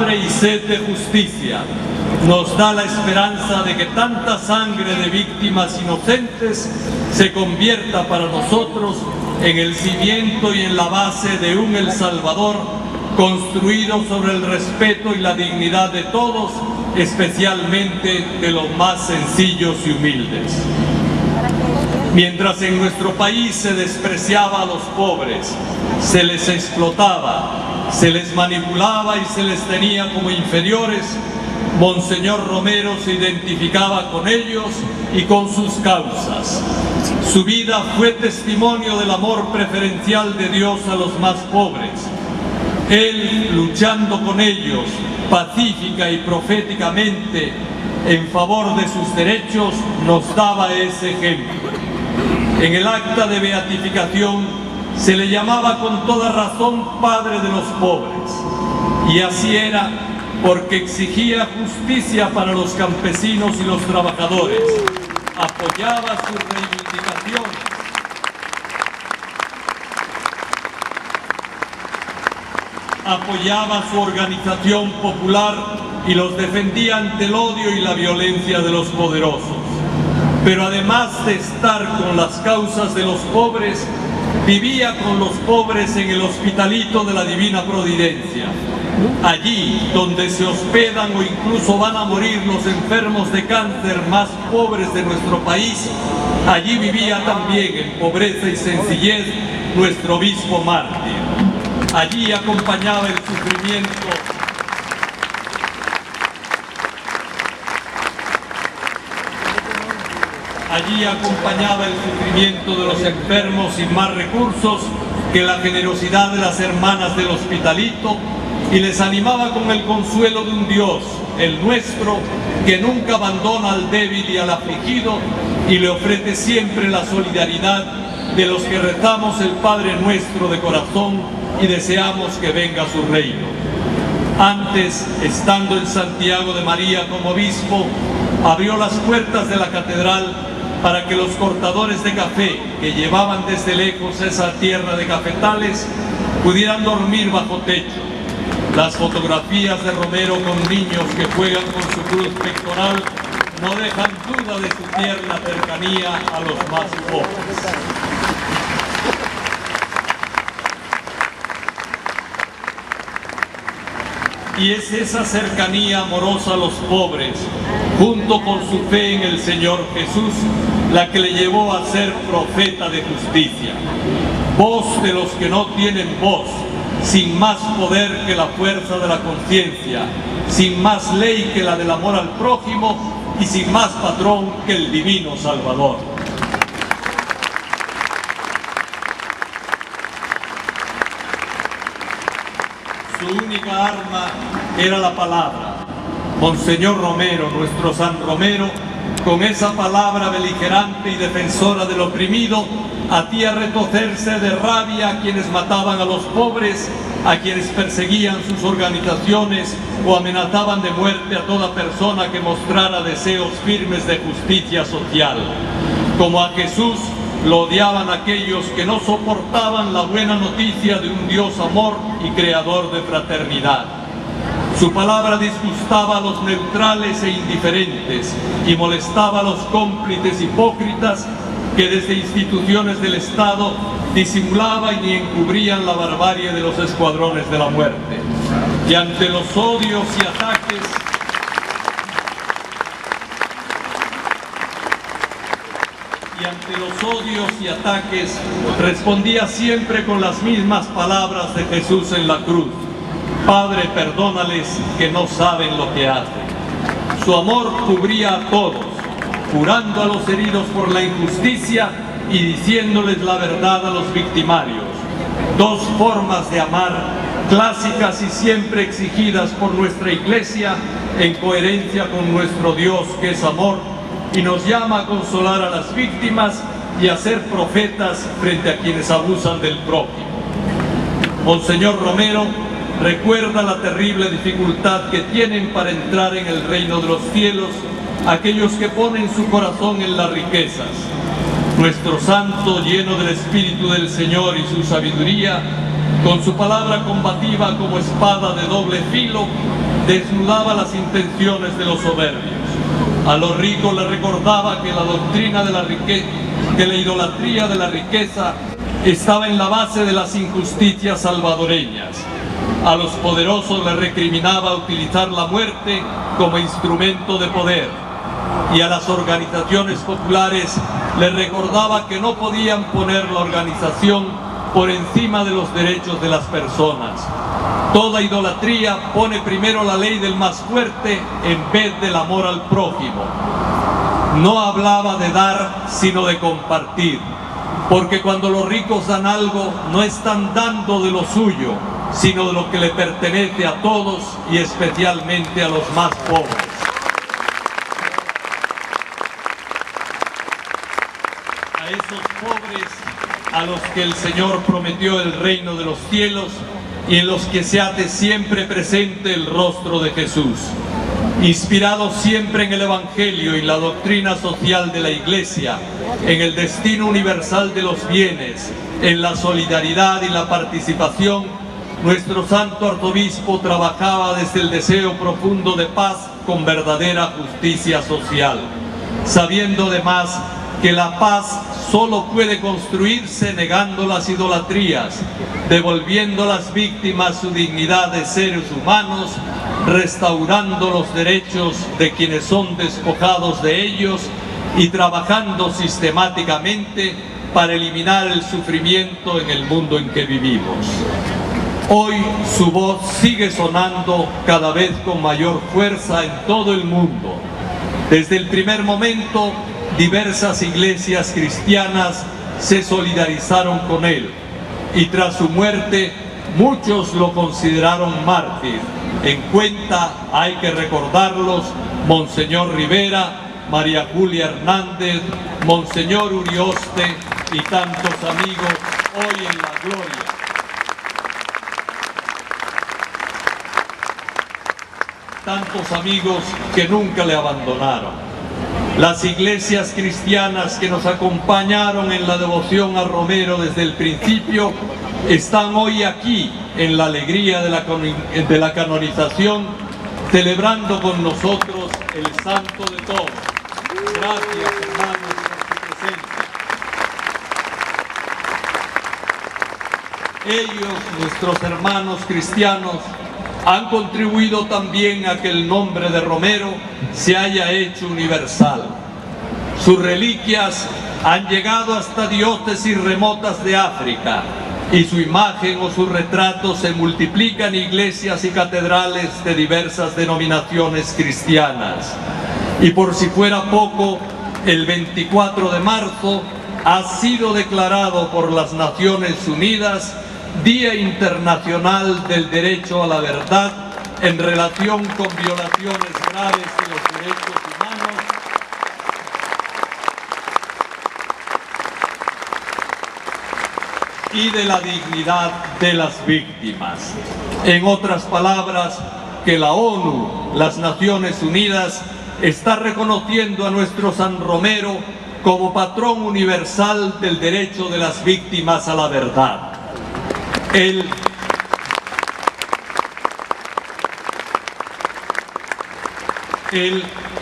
hambre y sed de justicia, nos da la esperanza de que tanta sangre de víctimas inocentes se convierta para nosotros en el cimiento y en la base de un El Salvador construido sobre el respeto y la dignidad de todos, especialmente de los más sencillos y humildes. Mientras en nuestro país se despreciaba a los pobres, se les explotaba, se les manipulaba y se les tenía como inferiores, Monseñor Romero se identificaba con ellos y con sus causas. Su vida fue testimonio del amor preferencial de Dios a los más pobres. Él, luchando con ellos pacífica y proféticamente en favor de sus derechos, nos daba ese ejemplo. En el acta de beatificación se le llamaba con toda razón Padre de los pobres, y así era porque exigía justicia para los campesinos y los trabajadores, apoyaba sus reivindicaciones, apoyaba su organización popular y los defendía ante el odio y la violencia de los poderosos. Pero además de estar con las causas de los pobres, vivía con los pobres en el Hospitalito de la Divina Providencia. Allí donde se hospedan o incluso van a morir los enfermos de cáncer más pobres de nuestro país, allí vivía también en pobreza y sencillez nuestro obispo mártir. Allí acompañaba el sufrimiento de los enfermos sin más recursos que la generosidad de las hermanas del Hospitalito, y les animaba con el consuelo de un Dios, el nuestro, que nunca abandona al débil y al afligido y le ofrece siempre la solidaridad de los que rezamos el Padre Nuestro de corazón y deseamos que venga su reino. Antes, estando en Santiago de María como obispo, abrió las puertas de la catedral para que los cortadores de café que llevaban desde lejos esa tierra de cafetales pudieran dormir bajo techo. Las fotografías de Romero con niños que juegan con su cruz pectoral no dejan duda de su tierna cercanía a los más pobres. Y es esa cercanía amorosa a los pobres, junto con su fe en el Señor Jesús, la que le llevó a ser profeta de justicia. Voz de los que no tienen voz, sin más poder que la fuerza de la conciencia, sin más ley que la del amor al prójimo y sin más patrón que el divino Salvador. Su única arma era la palabra. Monseñor Romero, nuestro San Romero, con esa palabra beligerante y defensora del oprimido, hacía retorcerse de rabia a quienes mataban a los pobres, a quienes perseguían sus organizaciones o amenazaban de muerte a toda persona que mostrara deseos firmes de justicia social. Como a Jesús lo odiaban aquellos que no soportaban la buena noticia de un Dios amor y creador de fraternidad. Su palabra disgustaba a los neutrales e indiferentes y molestaba a los cómplices hipócritas que desde instituciones del Estado disimulaban y encubrían la barbarie de los escuadrones de la muerte. Y ante los odios y ataques, respondía siempre con las mismas palabras de Jesús en la cruz: Padre, perdónales, que no saben lo que hacen. Su amor cubría a todos, curando a los heridos por la injusticia y diciéndoles la verdad a los victimarios. Dos formas de amar, clásicas y siempre exigidas por nuestra Iglesia, en coherencia con nuestro Dios que es amor, y nos llama a consolar a las víctimas y a ser profetas frente a quienes abusan del prójimo. Monseñor Romero recuerda la terrible dificultad que tienen para entrar en el reino de los cielos aquellos que ponen su corazón en las riquezas. Nuestro santo, lleno del Espíritu del Señor y su sabiduría, con su palabra combativa como espada de doble filo, desnudaba las intenciones de los soberbios. A los ricos les recordaba que la doctrina de la riqueza, que la idolatría de la riqueza estaba en la base de las injusticias salvadoreñas. A los poderosos les recriminaba utilizar la muerte como instrumento de poder. Y a las organizaciones populares les recordaba que no podían poner la organización por encima de los derechos de las personas. Toda idolatría pone primero la ley del más fuerte en vez del amor al prójimo. No hablaba de dar, sino de compartir, porque cuando los ricos dan algo, no están dando de lo suyo, sino de lo que le pertenece a todos y especialmente a los más pobres. A esos pobres a los que el Señor prometió el reino de los cielos y en los que se hace siempre presente el rostro de Jesús. Inspirado siempre en el Evangelio y la doctrina social de la Iglesia, en el destino universal de los bienes, en la solidaridad y la participación, nuestro santo arzobispo trabajaba desde el deseo profundo de paz con verdadera justicia social, sabiendo además que la paz solo puede construirse negando las idolatrías, devolviendo a las víctimas su dignidad de seres humanos, restaurando los derechos de quienes son despojados de ellos y trabajando sistemáticamente para eliminar el sufrimiento en el mundo en que vivimos. Hoy su voz sigue sonando cada vez con mayor fuerza en todo el mundo. Desde el primer momento, diversas iglesias cristianas se solidarizaron con él y tras su muerte muchos lo consideraron mártir. En cuenta hay que recordarlos: Monseñor Rivera, María Julia Hernández, Monseñor Urioste y tantos amigos hoy en la gloria. Tantos amigos que nunca le abandonaron. Las iglesias cristianas que nos acompañaron en la devoción a Romero desde el principio están hoy aquí en la alegría de la canonización, celebrando con nosotros el Santo de todos. Gracias, hermanos, por su presencia. Ellos, nuestros hermanos cristianos, han contribuido también a que el nombre de Romero se haya hecho universal. Sus reliquias han llegado hasta diócesis remotas de África y su imagen o su retrato se multiplican en iglesias y catedrales de diversas denominaciones cristianas. Y por si fuera poco, el 24 de marzo ha sido declarado por las Naciones Unidas Día Internacional del Derecho a la Verdad en relación con violaciones graves de los derechos humanos y de la dignidad de las víctimas. En otras palabras, que la ONU, las Naciones Unidas, está reconociendo a nuestro San Romero como patrón universal del derecho de las víctimas a la verdad. Él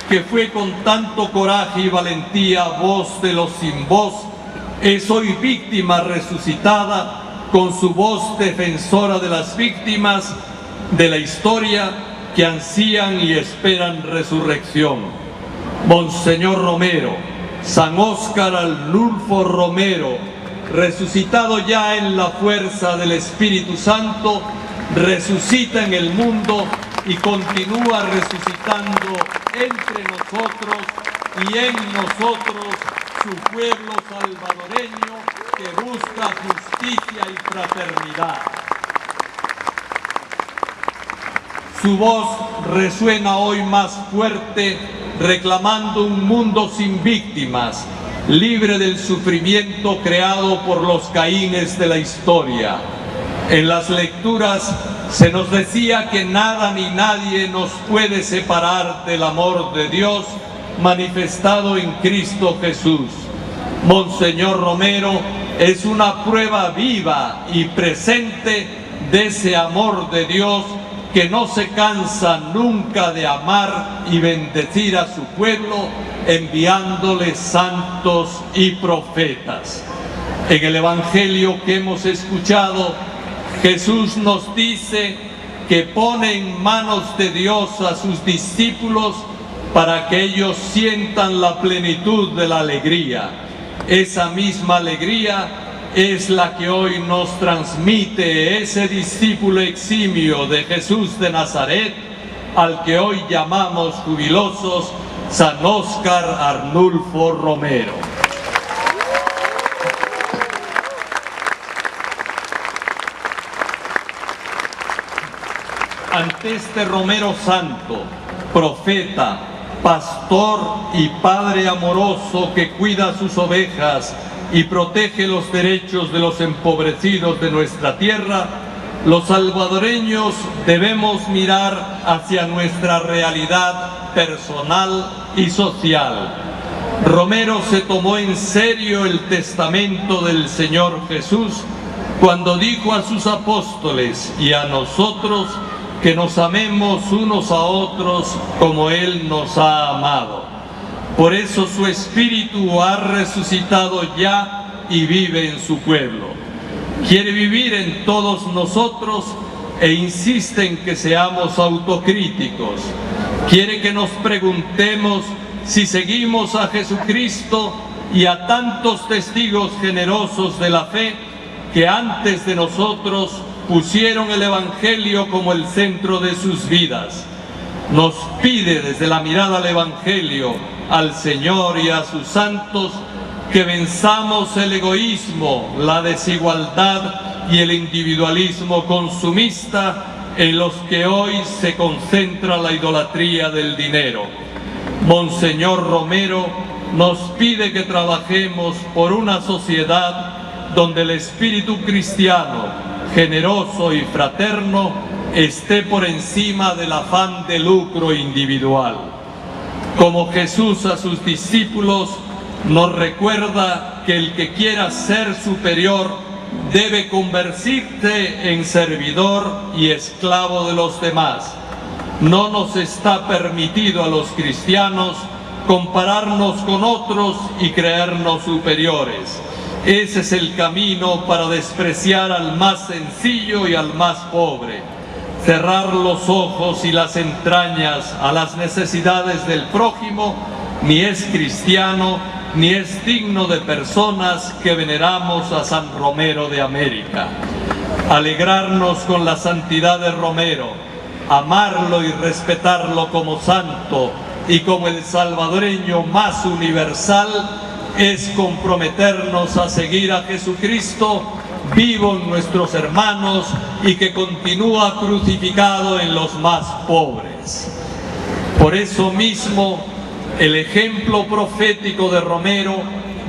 que fue con tanto coraje y valentía voz de los sin voz, es hoy víctima resucitada con su voz defensora de las víctimas de la historia que ansían y esperan resurrección. Monseñor Romero, San Óscar Arnulfo Romero, resucitado ya en la fuerza del Espíritu Santo, resucita en el mundo y continúa resucitando entre nosotros y en nosotros su pueblo salvadoreño que busca justicia y fraternidad. Su voz resuena hoy más fuerte reclamando un mundo sin víctimas, libre del sufrimiento creado por los Caínes de la historia. En las lecturas se nos decía que nada ni nadie nos puede separar del amor de Dios manifestado en Cristo Jesús. Monseñor Romero es una prueba viva y presente de ese amor de Dios que no se cansa nunca de amar y bendecir a su pueblo, enviándoles santos y profetas. En el Evangelio que hemos escuchado, Jesús nos dice que pone en manos de Dios a sus discípulos para que ellos sientan la plenitud de la alegría. Esa misma alegría es la que hoy nos transmite ese discípulo eximio de Jesús de Nazaret, al que hoy llamamos jubilosos San Óscar Arnulfo Romero. Ante este Romero santo, profeta, pastor y padre amoroso que cuida sus ovejas y protege los derechos de los empobrecidos de nuestra tierra, los salvadoreños debemos mirar hacia nuestra realidad personal y social. Romero se tomó en serio el testamento del Señor Jesús cuando dijo a sus apóstoles y a nosotros que nos amemos unos a otros como Él nos ha amado. Por eso su espíritu ha resucitado ya y vive en su pueblo. Quiere vivir en todos nosotros e insiste en que seamos autocríticos. Quiere que nos preguntemos si seguimos a Jesucristo y a tantos testigos generosos de la fe que antes de nosotros pusieron el Evangelio como el centro de sus vidas. Nos pide desde la mirada al Evangelio, al Señor y a sus santos, que venzamos el egoísmo, la desigualdad y el individualismo consumista en los que hoy se concentra la idolatría del dinero. Monseñor Romero nos pide que trabajemos por una sociedad donde el espíritu cristiano, generoso y fraterno, esté por encima del afán de lucro individual. Como Jesús a sus discípulos nos recuerda que el que quiera ser superior debe convertirse en servidor y esclavo de los demás. No nos está permitido a los cristianos compararnos con otros y creernos superiores. Ese es el camino para despreciar al más sencillo y al más pobre. Cerrar los ojos y las entrañas a las necesidades del prójimo ni es cristiano ni es digno de personas que veneramos a San Romero de América. Alegrarnos con la santidad de Romero, amarlo y respetarlo como santo y como el salvadoreño más universal, es comprometernos a seguir a Jesucristo vivo en nuestros hermanos y que continúa crucificado en los más pobres. Por eso mismo, el ejemplo profético de Romero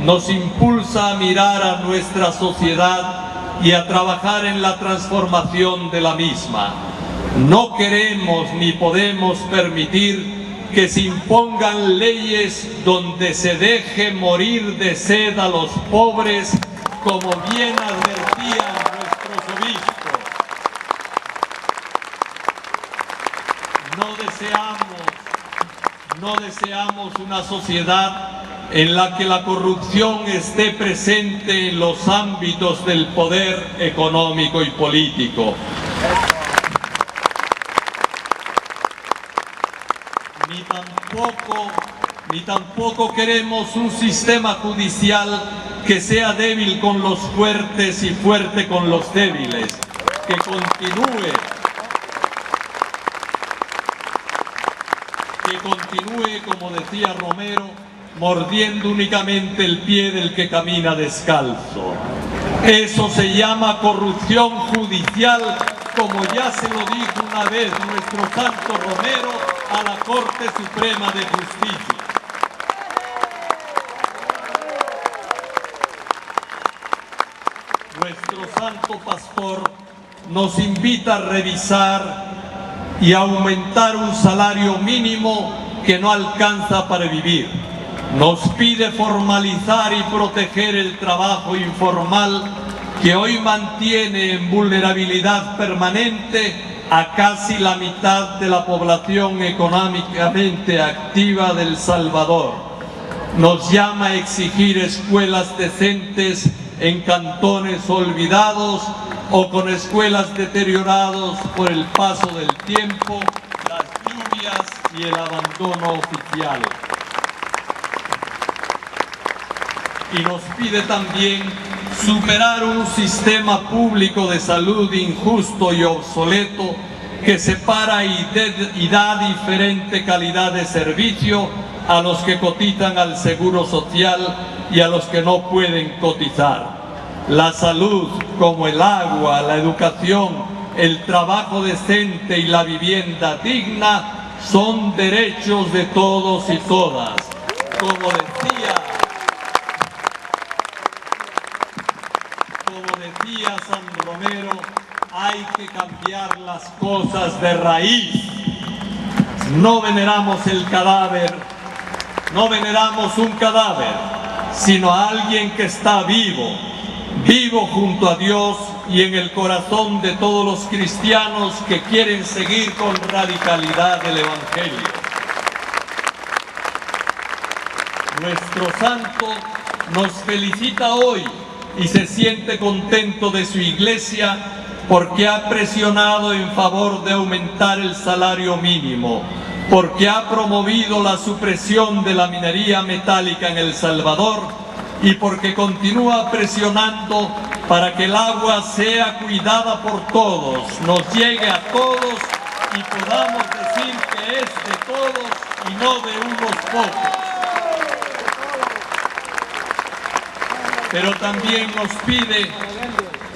nos impulsa a mirar a nuestra sociedad y a trabajar en la transformación de la misma. No queremos ni podemos permitir que se impongan leyes donde se deje morir de sed a los pobres, como bien advertían nuestros obispos. No deseamos una sociedad en la que la corrupción esté presente en los ámbitos del poder económico y político. Ni tampoco queremos un sistema judicial que sea débil con los fuertes y fuerte con los débiles, que continúe, como decía Romero, mordiendo únicamente el pie del que camina descalzo. Eso se llama corrupción judicial, como ya se lo dijo una vez nuestro santo Romero a la Corte Suprema de Justicia. Nuestro santo pastor nos invita a revisar y aumentar un salario mínimo que no alcanza para vivir. Nos pide formalizar y proteger el trabajo informal que hoy mantiene en vulnerabilidad permanente a casi la mitad de la población económicamente activa de El Salvador. Nos llama a exigir escuelas decentes en cantones olvidados o con escuelas deterioradas por el paso del tiempo, las lluvias y el abandono oficial. Y nos pide también superar un sistema público de salud injusto y obsoleto que separa y da diferente calidad de servicio a los que cotizan al Seguro Social y a los que no pueden cotizar. La salud, como el agua, la educación, el trabajo decente y la vivienda digna, son derechos de todos y todas. Como decía San Romero, hay que cambiar las cosas de raíz. No veneramos el cadáver, no veneramos un cadáver, sino a alguien que está vivo, vivo junto a Dios y en el corazón de todos los cristianos que quieren seguir con radicalidad el Evangelio. Nuestro santo nos felicita hoy y se siente contento de su iglesia porque ha presionado en favor de aumentar el salario mínimo, porque ha promovido la supresión de la minería metálica en El Salvador y porque continúa presionando para que el agua sea cuidada por todos, nos llegue a todos y podamos decir que es de todos y no de unos pocos. Pero también nos pide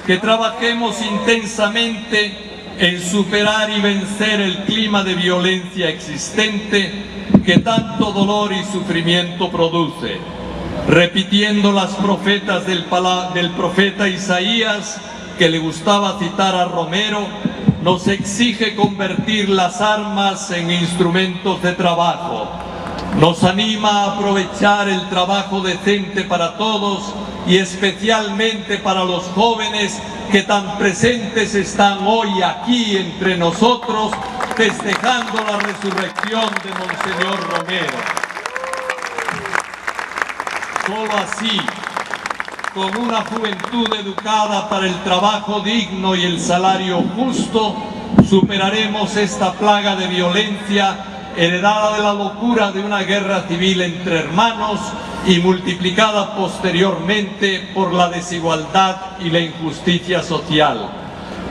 que trabajemos intensamente en superar y vencer el clima de violencia existente que tanto dolor y sufrimiento produce. Repitiendo las profetas del profeta Isaías, que le gustaba citar a Romero, nos exige convertir las armas en instrumentos de trabajo. Nos anima a aprovechar el trabajo decente para todos y especialmente para los jóvenes que tan presentes están hoy aquí entre nosotros, festejando la resurrección de Monseñor Romero. Solo así, con una juventud educada para el trabajo digno y el salario justo, superaremos esta plaga de violencia heredada de la locura de una guerra civil entre hermanos y multiplicada posteriormente por la desigualdad y la injusticia social.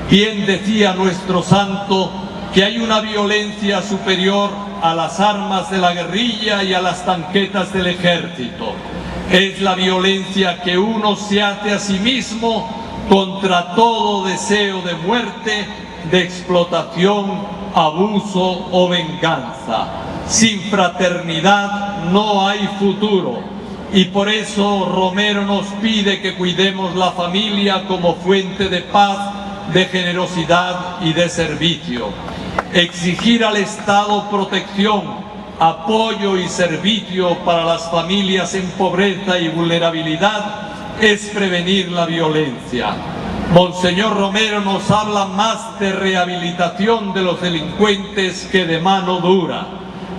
Bien decía nuestro santo que hay una violencia superior a las armas de la guerrilla y a las tanquetas del ejército. Es la violencia que uno se hace a sí mismo contra todo deseo de muerte, de explotación, abuso o venganza. Sin fraternidad no hay futuro. Y por eso Romero nos pide que cuidemos la familia como fuente de paz, de generosidad y de servicio. Exigir al Estado protección, apoyo y servicio para las familias en pobreza y vulnerabilidad es prevenir la violencia. Monseñor Romero nos habla más de rehabilitación de los delincuentes que de mano dura.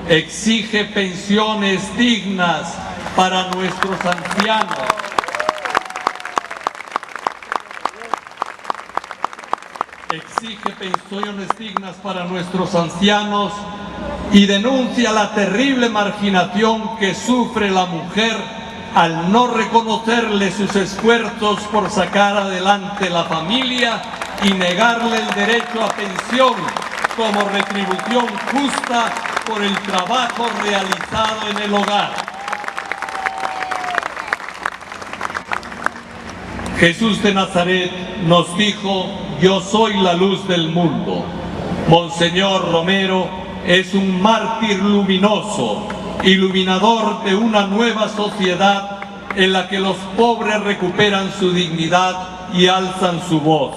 Exige pensiones dignas para nuestros ancianos. Exige pensiones dignas para nuestros ancianos y denuncia la terrible marginación que sufre la mujer al no reconocerle sus esfuerzos por sacar adelante la familia y negarle el derecho a pensión como retribución justa por el trabajo realizado en el hogar. Jesús de Nazaret nos dijo: yo soy la luz del mundo. Monseñor Romero es un mártir luminoso, iluminador de una nueva sociedad en la que los pobres recuperan su dignidad y alzan su voz.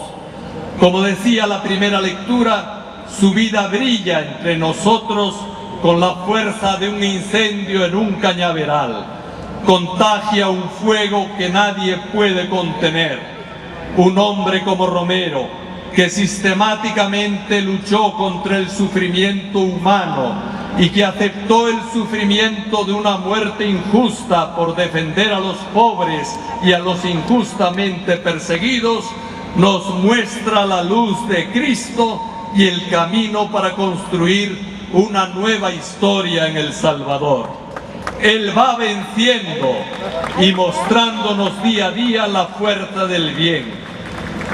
Como decía la primera lectura, su vida brilla entre nosotros con la fuerza de un incendio en un cañaveral. Contagia un fuego que nadie puede contener. Un hombre como Romero, que sistemáticamente luchó contra el sufrimiento humano y que aceptó el sufrimiento de una muerte injusta por defender a los pobres y a los injustamente perseguidos, nos muestra la luz de Cristo y el camino para construir una nueva historia en El Salvador. Él va venciendo y mostrándonos día a día la fuerza del bien.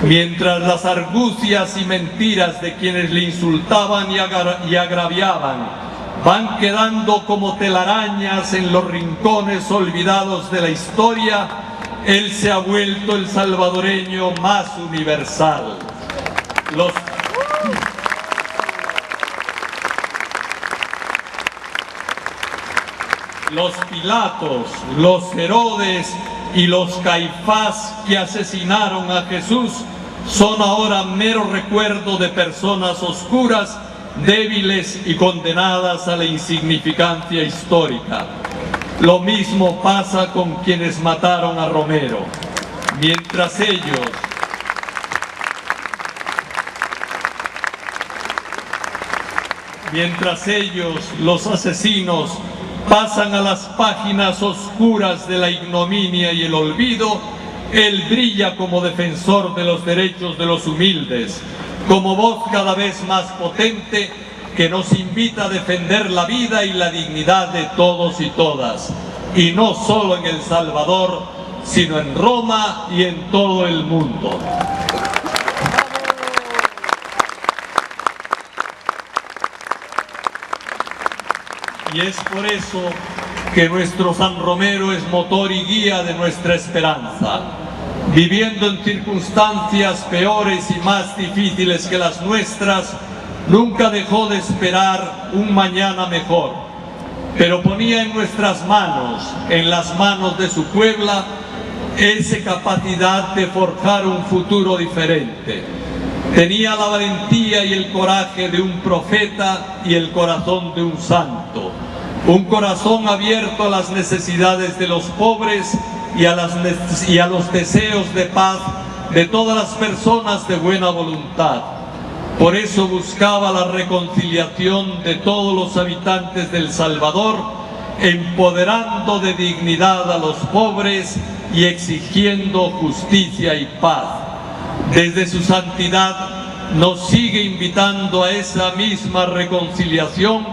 Mientras las argucias y mentiras de quienes le insultaban y agraviaban van quedando como telarañas en los rincones olvidados de la historia, Él se ha vuelto el salvadoreño más universal. Los Pilatos, los Herodes y los Caifás que asesinaron a Jesús son ahora mero recuerdo de personas oscuras, débiles y condenadas a la insignificancia histórica. Lo mismo pasa con quienes mataron a Romero. Mientras ellos, los asesinos, pasan a las páginas oscuras de la ignominia y el olvido, Él brilla como defensor de los derechos de los humildes, como voz cada vez más potente que nos invita a defender la vida y la dignidad de todos y todas, y no solo en El Salvador, sino en Roma y en todo el mundo. Y es por eso que nuestro San Romero es motor y guía de nuestra esperanza. Viviendo en circunstancias peores y más difíciles que las nuestras, nunca dejó de esperar un mañana mejor, pero ponía en nuestras manos, en las manos de su Puebla, esa capacidad de forjar un futuro diferente. Tenía la valentía y el coraje de un profeta y el corazón de un santo. Un corazón abierto a las necesidades de los pobres y a los deseos de paz de todas las personas de buena voluntad. Por eso buscaba la reconciliación de todos los habitantes de El Salvador, empoderando de dignidad a los pobres y exigiendo justicia y paz. Desde su santidad nos sigue invitando a esa misma reconciliación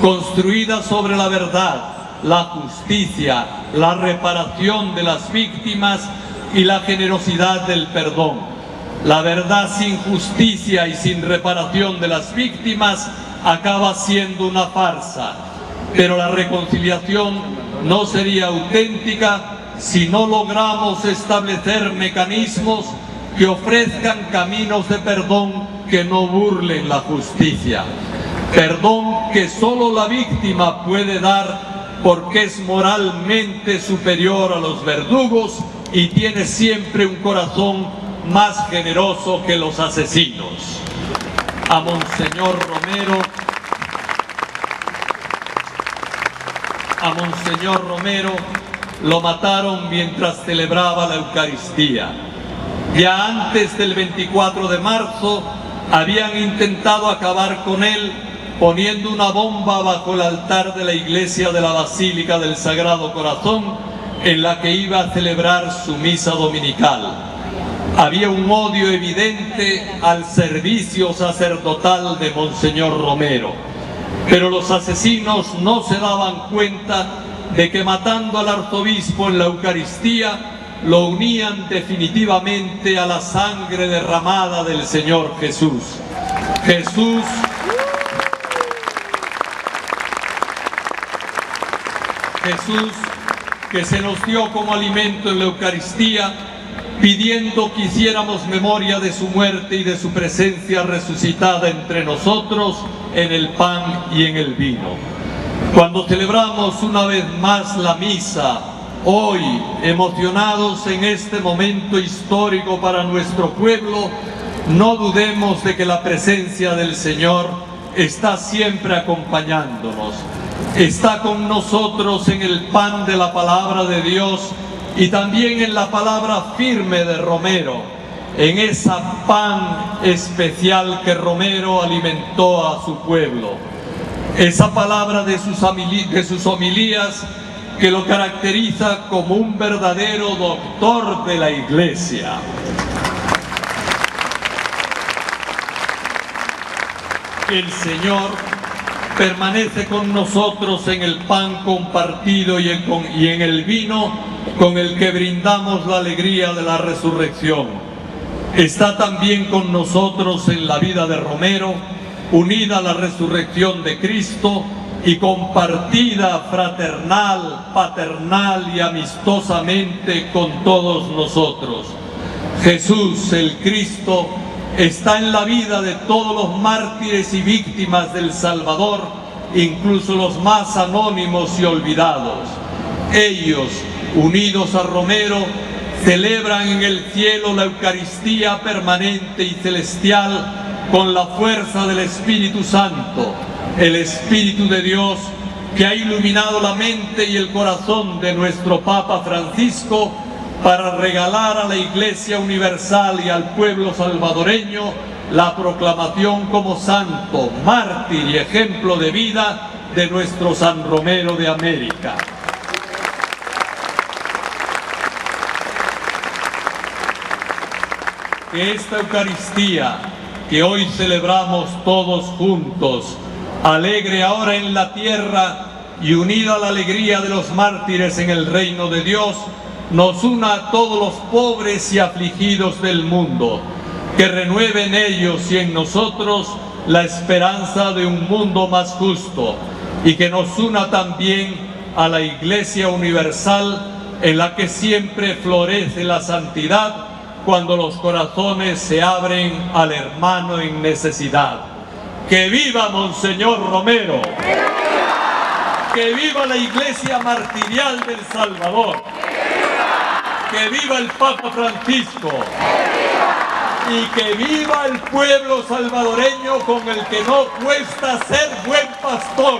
construida sobre la verdad, la justicia, la reparación de las víctimas y la generosidad del perdón. La verdad sin justicia y sin reparación de las víctimas acaba siendo una farsa, pero la reconciliación no sería auténtica si no logramos establecer mecanismos que ofrezcan caminos de perdón que no burlen la justicia. Perdón que solo la víctima puede dar porque es moralmente superior a los verdugos y tiene siempre un corazón más generoso que los asesinos. A Monseñor Romero lo mataron mientras celebraba la Eucaristía. Ya antes del 24 de marzo habían intentado acabar con él poniendo una bomba bajo el altar de la iglesia de la Basílica del Sagrado Corazón en la que iba a celebrar su misa dominical. Había un odio evidente al servicio sacerdotal de Monseñor Romero, pero los asesinos no se daban cuenta de que matando al arzobispo en la Eucaristía lo unían definitivamente a la sangre derramada del Señor Jesús. Jesús que se nos dio como alimento en la Eucaristía, pidiendo que hiciéramos memoria de su muerte y de su presencia resucitada entre nosotros en el pan y en el vino. Cuando celebramos una vez más la misa, hoy, emocionados en este momento histórico para nuestro pueblo, no dudemos de que la presencia del Señor está siempre acompañándonos. Está con nosotros en el pan de la palabra de Dios y también en la palabra firme de Romero, en esa pan especial que Romero alimentó a su pueblo. Esa palabra de sus homilías que lo caracteriza como un verdadero doctor de la Iglesia. El Señor permanece con nosotros en el pan compartido y en el vino con el que brindamos la alegría de la resurrección. Está también con nosotros en la vida de Romero, unida a la resurrección de Cristo y compartida fraternal, paternal y amistosamente con todos nosotros. Jesús, el Cristo, está en la vida de todos los mártires y víctimas del Salvador, incluso los más anónimos y olvidados. Ellos, unidos a Romero, celebran en el cielo la Eucaristía permanente y celestial con la fuerza del Espíritu Santo, el Espíritu de Dios que ha iluminado la mente y el corazón de nuestro Papa Francisco para regalar a la Iglesia Universal y al pueblo salvadoreño la proclamación como santo, mártir y ejemplo de vida de nuestro San Romero de América. Que esta Eucaristía que hoy celebramos todos juntos, alegre ahora en la tierra y unida a la alegría de los mártires en el reino de Dios, nos una a todos los pobres y afligidos del mundo, que renueve en ellos y en nosotros la esperanza de un mundo más justo, y que nos una también a la Iglesia Universal, en la que siempre florece la santidad cuando los corazones se abren al hermano en necesidad. ¡Que viva Monseñor Romero! ¡Que viva la Iglesia Martirial del Salvador! ¡Que viva el Papa Francisco! Y que viva el pueblo salvadoreño con el que no cuesta ser buen pastor.